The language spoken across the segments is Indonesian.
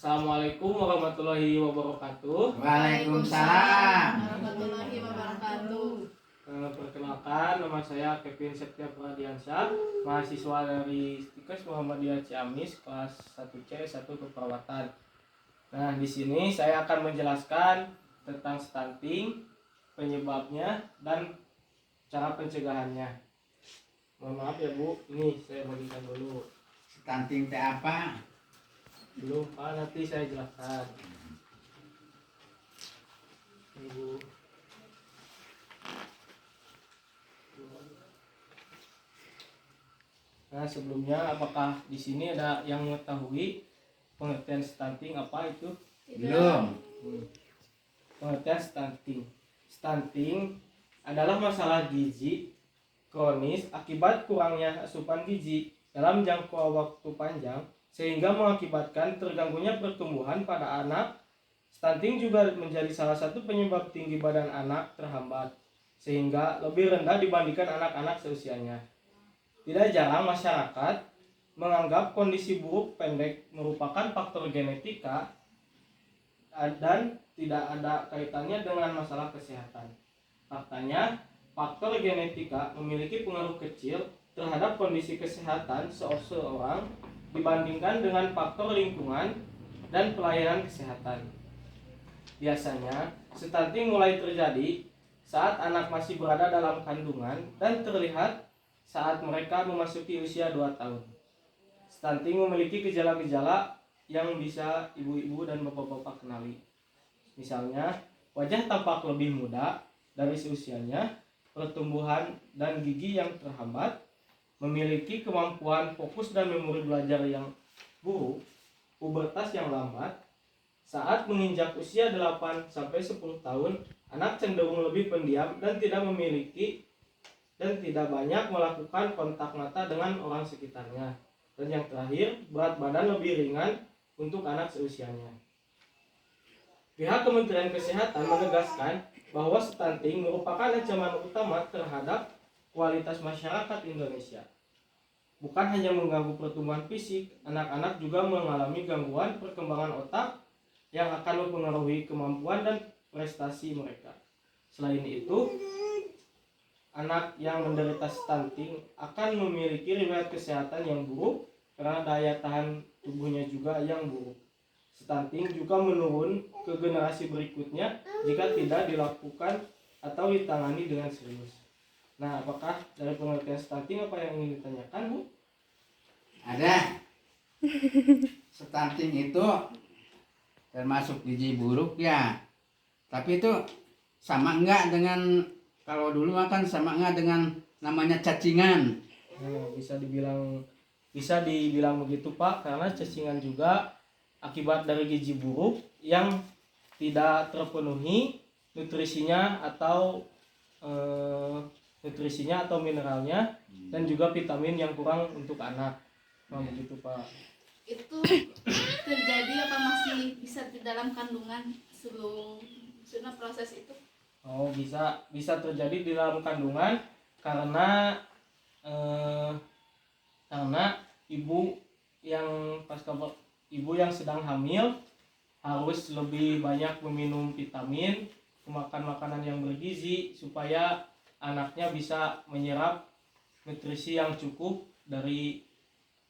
Assalamualaikum warahmatullahi wabarakatuh. Waalaikumsalam warahmatullahi wabarakatuh. Perkenalkan, nama saya Kevin Septia Pradiansyah, mahasiswa dari Stikes Muhammadiyah Ciamis, kelas 1C 1 Keperawatan. Nah, di sini saya akan menjelaskan tentang stunting, penyebabnya dan cara pencegahannya. Mohon maaf ya Bu, ini saya bagikan dulu. Stunting teh apa? Belum Pak, nanti saya jelaskan. Ibu. Nah, sebelumnya apakah di sini ada yang mengetahui pengertian stunting apa itu? Belum. Pengertian stunting. Stunting adalah masalah gizi kronis akibat kurangnya asupan gizi dalam jangka waktu panjang sehingga mengakibatkan terganggunya pertumbuhan pada anak. Stunting juga menjadi salah satu penyebab tinggi badan anak terhambat sehingga lebih rendah dibandingkan anak-anak seusianya. Tidak jarang masyarakat menganggap kondisi buruk pendek merupakan faktor genetika dan tidak ada kaitannya dengan masalah kesehatan. Faktanya, faktor genetika memiliki pengaruh kecil terhadap kondisi kesehatan seseorang dibandingkan dengan faktor lingkungan dan pelayanan kesehatan. Biasanya, stunting mulai terjadi saat anak masih berada dalam kandungan dan terlihat saat mereka memasuki usia 2 tahun. Stunting memiliki gejala-gejala yang bisa ibu-ibu dan bapak-bapak kenali. Misalnya, wajah tampak lebih muda dari seusianya, pertumbuhan dan gigi yang terhambat, memiliki kemampuan fokus dan memori belajar yang buruk, pubertas yang lambat. Saat menginjak usia 8-10 tahun, anak cenderung lebih pendiam dan tidak banyak melakukan kontak mata dengan orang sekitarnya. Dan yang terakhir, berat badan lebih ringan untuk anak seusianya. Pihak Kementerian Kesehatan menegaskan bahwa stunting merupakan ancaman utama terhadap kualitas masyarakat Indonesia. Bukan hanya mengganggu pertumbuhan fisik, anak-anak juga mengalami gangguan perkembangan otak yang akan mempengaruhi kemampuan dan prestasi mereka. Selain itu, anak yang menderita stunting akan memiliki riwayat kesehatan yang buruk karena daya tahan tubuhnya juga yang buruk. Stunting juga menurun ke generasi berikutnya jika tidak dilakukan atau ditangani dengan serius. Nah, apakah dari pengertian stunting apa yang ingin ditanyakan, Bu? Ada. Stunting itu termasuk gizi buruk ya. Tapi itu sama enggak dengan kalau dulu kan sama enggak dengan namanya cacingan? Bisa dibilang begitu Pak, karena cacingan juga akibat dari gizi buruk yang tidak terpenuhi nutrisinya atau mineralnya dan juga vitamin yang kurang untuk anak. Begitu Pak. Itu terjadi apa masih bisa di dalam kandungan sebelum proses itu? Oh, bisa terjadi di dalam kandungan karena ibu yang sedang hamil harus lebih banyak meminum vitamin, makan makanan yang bergizi supaya anaknya bisa menyerap nutrisi yang cukup dari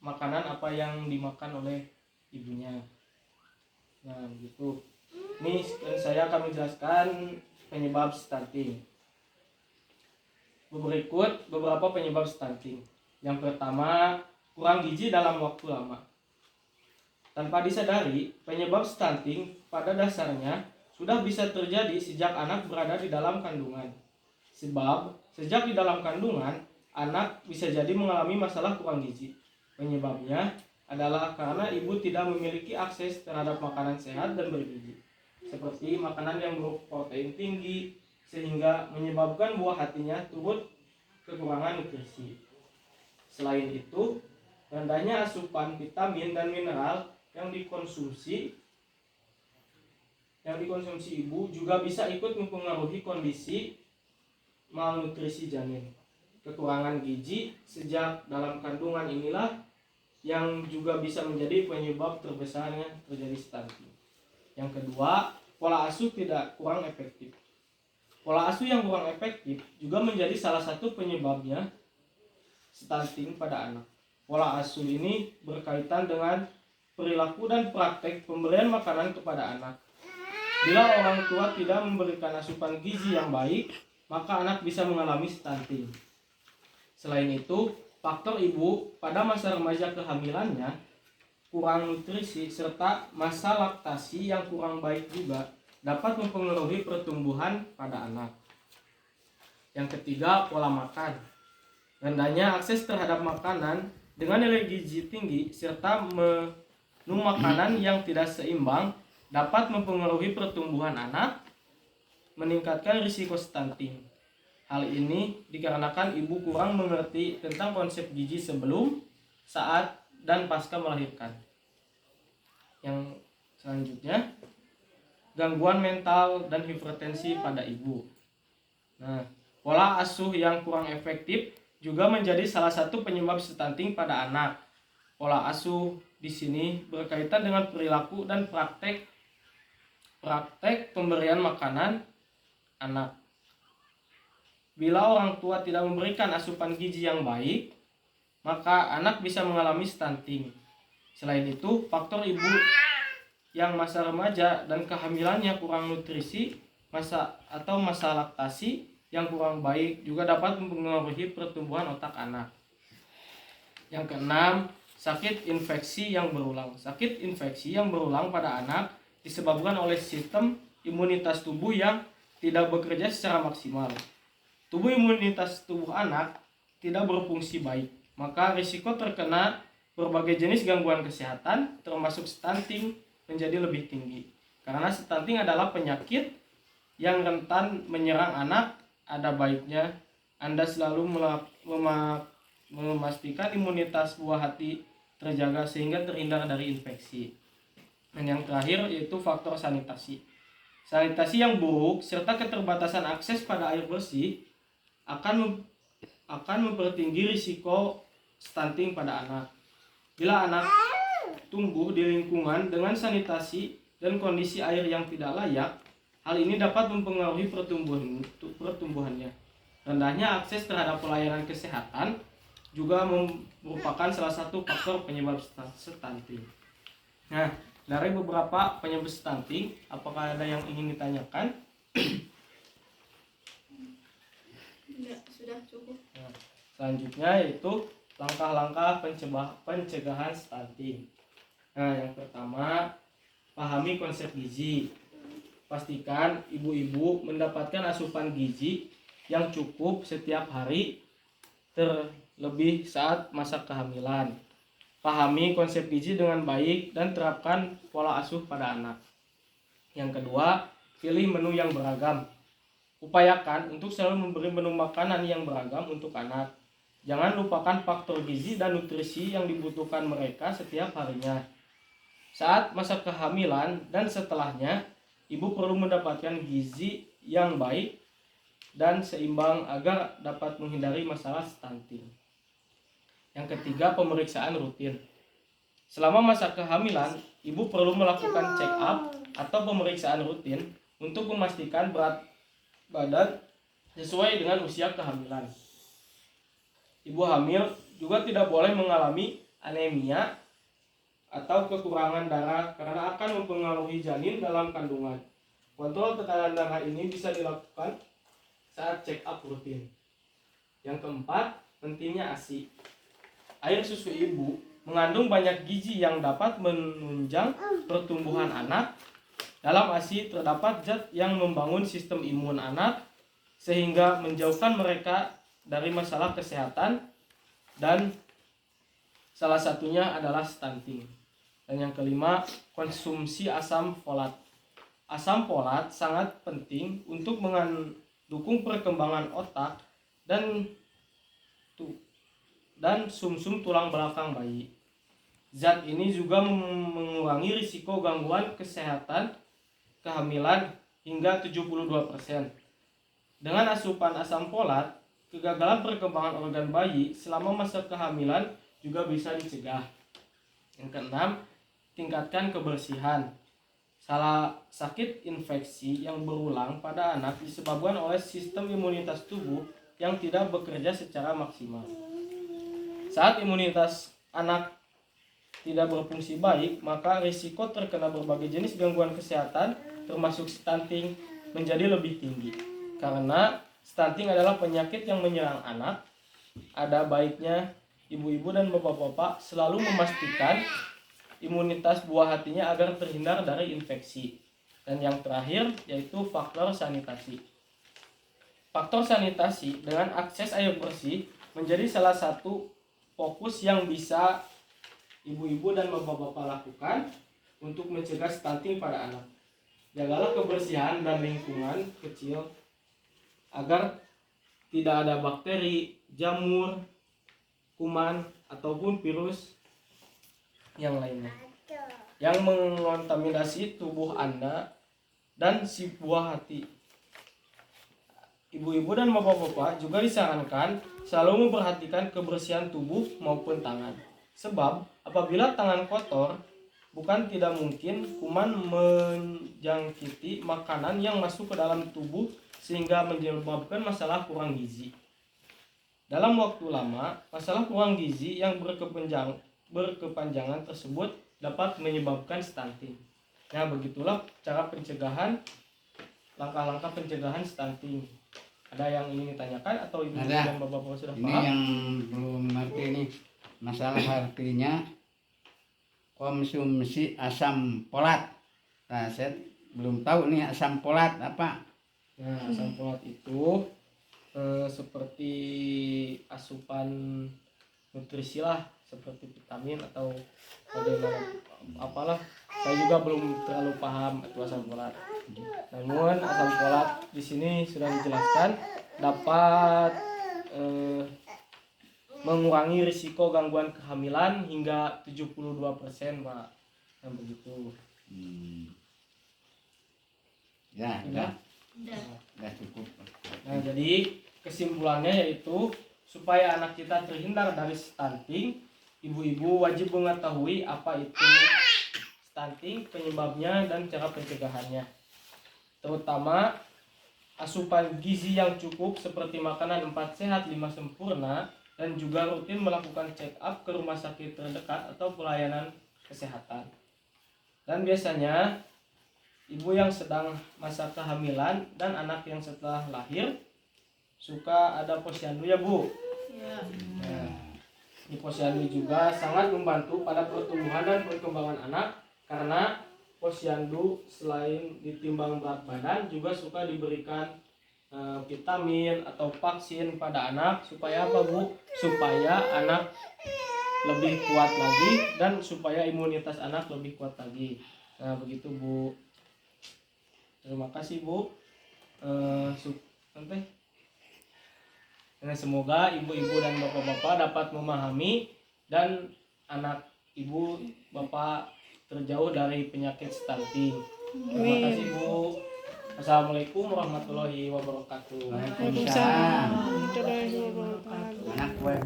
makanan apa yang dimakan oleh ibunya. Nah, gitu. Ini saya akan menjelaskan penyebab stunting. Berikut beberapa penyebab stunting. Yang pertama, kurang gizi dalam waktu lama. Tanpa disadari, penyebab stunting pada dasarnya sudah bisa terjadi sejak anak berada di dalam kandungan. Sebab, sejak di dalam kandungan, anak bisa jadi mengalami masalah kurang gizi. Penyebabnya adalah karena ibu tidak memiliki akses terhadap makanan sehat dan bergizi, seperti makanan yang berprotein tinggi, sehingga menyebabkan buah hatinya turut kekurangan nutrisi. Selain itu, rendahnya asupan vitamin dan mineral yang dikonsumsi ibu juga bisa ikut mempengaruhi kondisi malnutrisi janin. Kekurangan gizi sejak dalam kandungan inilah yang juga bisa menjadi penyebab terbesarnya terjadi stunting. Yang kedua, pola asuh tidak kurang efektif. Pola asuh yang kurang efektif juga menjadi salah satu penyebabnya stunting pada anak. Pola asuh ini berkaitan dengan perilaku dan praktek pemberian makanan kepada anak. Bila orang tua tidak memberikan asupan gizi yang baik, maka anak bisa mengalami stunting. Selain itu, faktor ibu pada masa remaja kehamilannya, kurang nutrisi, serta masa laktasi yang kurang baik juga dapat mempengaruhi pertumbuhan pada anak. Yang ketiga, pola makan. Rendahnya akses terhadap makanan dengan nilai gizi tinggi serta menu makanan yang tidak seimbang dapat mempengaruhi pertumbuhan anak, meningkatkan risiko stunting. Hal ini dikarenakan ibu kurang mengerti tentang konsep gizi sebelum, saat, dan pasca melahirkan. Yang selanjutnya, gangguan mental dan hipertensi pada ibu. Nah, pola asuh yang kurang efektif juga menjadi salah satu penyebab stunting pada anak. Pola asuh di sini berkaitan dengan perilaku dan praktek pemberian makanan anak. Bila orang tua tidak memberikan asupan gizi yang baik, maka anak bisa mengalami stunting. Selain itu, faktor ibu yang masa remaja dan kehamilannya kurang nutrisi, masa laktasi yang kurang baik juga dapat mempengaruhi pertumbuhan otak anak. Yang keenam, sakit infeksi yang berulang. Sakit infeksi yang berulang pada anak disebabkan oleh sistem imunitas tubuh yang tidak bekerja secara maksimal. Imunitas tubuh anak tidak berfungsi baik, maka risiko terkena berbagai jenis gangguan kesehatan termasuk stunting menjadi lebih tinggi. Karena stunting adalah penyakit yang rentan menyerang anak, ada baiknya Anda selalu memastikan imunitas buah hati terjaga sehingga terhindar dari infeksi. Dan yang terakhir yaitu faktor sanitasi. Sanitasi yang buruk serta keterbatasan akses pada air bersih akan mempertinggi risiko stunting pada anak. Bila anak tumbuh di lingkungan dengan sanitasi dan kondisi air yang tidak layak, hal ini dapat mempengaruhi pertumbuhannya. Rendahnya akses terhadap pelayanan kesehatan juga merupakan salah satu faktor penyebab stunting. Nah, dari beberapa penyebab stunting, apakah ada yang ingin ditanyakan? Enggak, sudah cukup. Nah, selanjutnya yaitu langkah-langkah pencegahan stunting. Nah, yang pertama, pahami konsep gizi. Pastikan ibu-ibu mendapatkan asupan gizi yang cukup setiap hari, terlebih saat masa kehamilan. Pahami konsep gizi dengan baik dan terapkan pola asuh pada anak. Yang kedua, pilih menu yang beragam. Upayakan untuk selalu memberi menu makanan yang beragam untuk anak. Jangan lupakan faktor gizi dan nutrisi yang dibutuhkan mereka setiap harinya. Saat masa kehamilan dan setelahnya, ibu perlu mendapatkan gizi yang baik dan seimbang agar dapat menghindari masalah stunting. Yang ketiga, pemeriksaan rutin. Selama masa kehamilan, ibu perlu melakukan check up atau pemeriksaan rutin untuk memastikan berat badan sesuai dengan usia kehamilan. Ibu hamil juga tidak boleh mengalami anemia atau kekurangan darah karena akan mempengaruhi janin dalam kandungan. Kontrol tekanan darah ini bisa dilakukan saat check up rutin. Yang keempat, pentingnya ASI. Air susu ibu mengandung banyak gizi yang dapat menunjang pertumbuhan anak. Dalam ASI terdapat zat yang membangun sistem imun anak sehingga menjauhkan mereka dari masalah kesehatan, dan salah satunya adalah stunting. Dan yang kelima, konsumsi asam folat. Asam folat sangat penting untuk mendukung perkembangan otak dan sumsum tulang belakang bayi. Zat ini juga mengurangi risiko gangguan kesehatan kehamilan hingga 72%. Dengan asupan asam folat, kegagalan perkembangan organ bayi selama masa kehamilan juga bisa dicegah. Yang keenam, tingkatkan kebersihan. Salah sakit infeksi yang berulang pada anak disebabkan oleh sistem imunitas tubuh yang tidak bekerja secara maksimal. Saat imunitas anak tidak berfungsi baik, maka risiko terkena berbagai jenis gangguan kesehatan termasuk stunting menjadi lebih tinggi. Karena stunting adalah penyakit yang menyerang anak, ada baiknya ibu-ibu dan bapak-bapak selalu memastikan imunitas buah hatinya agar terhindar dari infeksi. Dan yang terakhir yaitu faktor sanitasi. Faktor sanitasi dengan akses air bersih menjadi salah satu fokus yang bisa ibu-ibu dan bapak-bapak lakukan untuk mencegah stunting pada anak. Jagalah kebersihan dan lingkungan kecil agar tidak ada bakteri, jamur, kuman, ataupun virus yang lainnya yang mengontaminasi tubuh Anda dan si buah hati. Ibu-ibu dan bapak-bapak juga disarankan selalu memperhatikan kebersihan tubuh maupun tangan. Sebab apabila tangan kotor, bukan tidak mungkin kuman menjangkiti makanan yang masuk ke dalam tubuh sehingga menyebabkan masalah kurang gizi. Dalam waktu lama, masalah kurang gizi yang berkepanjangan tersebut dapat menyebabkan stunting. Nah, begitulah cara pencegahan, langkah-langkah pencegahan stunting. Ada yang ingin ditanyakan atau ibu dan bapak-bapak sudah ini paham? yang belum ngerti nih masalah artinya konsumsi asam folat. Nah, saya belum tahu nih asam folat apa. Nah, asam folat itu seperti asupan nutrisi lah, seperti vitamin atau bagaimana apalah. Saya juga belum terlalu paham itu asam folat. Namun asam folat di sini sudah dijelaskan dapat mengurangi risiko gangguan kehamilan hingga 72%, Pak. Nah, begitu. Ya, Udah. udah cukup. Nah, jadi kesimpulannya yaitu supaya anak kita terhindar dari stunting, ibu-ibu wajib mengetahui apa itu stunting, penyebabnya, dan cara pencegahannya. Terutama asupan gizi yang cukup seperti makanan 4 sehat 5 sempurna, dan juga rutin melakukan check up ke rumah sakit terdekat atau pelayanan kesehatan. Dan biasanya ibu yang sedang masa kehamilan dan anak yang setelah lahir suka ada posyandu ya, Bu. Ya. Nah, di posyandu juga sangat membantu pada pertumbuhan dan perkembangan anak, karena posyandu selain ditimbang berat badan juga suka diberikan vitamin atau vaksin pada anak supaya apa, Bu? Supaya anak lebih kuat lagi dan supaya imunitas anak lebih kuat lagi. Nah, begitu, Bu. Terima kasih, Bu. Nah, semoga ibu-ibu dan bapak-bapak dapat memahami dan anak ibu bapak terjauh dari penyakit stunting. Terima kasih, Bu. Assalamualaikum warahmatullahi wabarakatuh. Waalaikumsalam. Waalaikumsalam warahmatullahi wabarakatuh. Anak gue.